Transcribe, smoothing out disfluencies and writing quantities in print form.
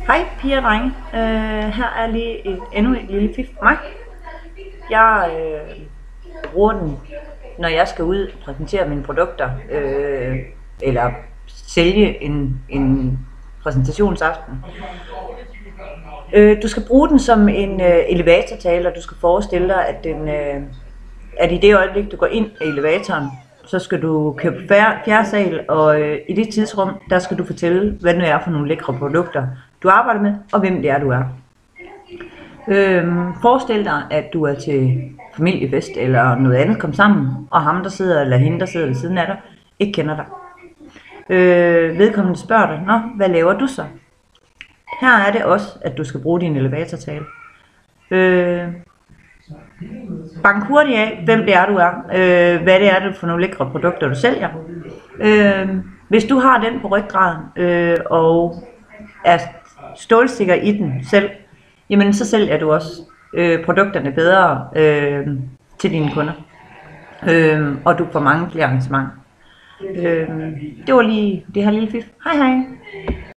Hej piger og drenge. Her er lige endnu et lille fif for mig. Jeg bruger den, når jeg skal ud og præsentere mine produkter, eller sælge en præsentationsaften. Du skal bruge den som en elevatortale, og du skal forestille dig, at i det øjeblik, du går ind i elevatoren, så skal du købe fjerde sal, og i det tidsrum, der skal du fortælle, hvad det er for nogle lækre produkter, du arbejder med, og hvem det er, du er. Forestil dig, at du er til familiefest eller noget andet, kom sammen, og ham, der sidder, eller hende, der sidder ved siden af dig, ikke kender dig. Vedkommende spørger dig, nå, hvad laver du så? Her er det også, at du skal bruge din elevatortale. Bank hurtigt af, hvem det er, du er. Hvad det er, for nogle lækre produkter, du sælger. Hvis du har den på ryggraden, og er stålsikker i den selv, jamen så sælger du også produkterne bedre til dine kunder. Og du får mange flere arrangementer. Det var lige det her lille fif. Hej hej!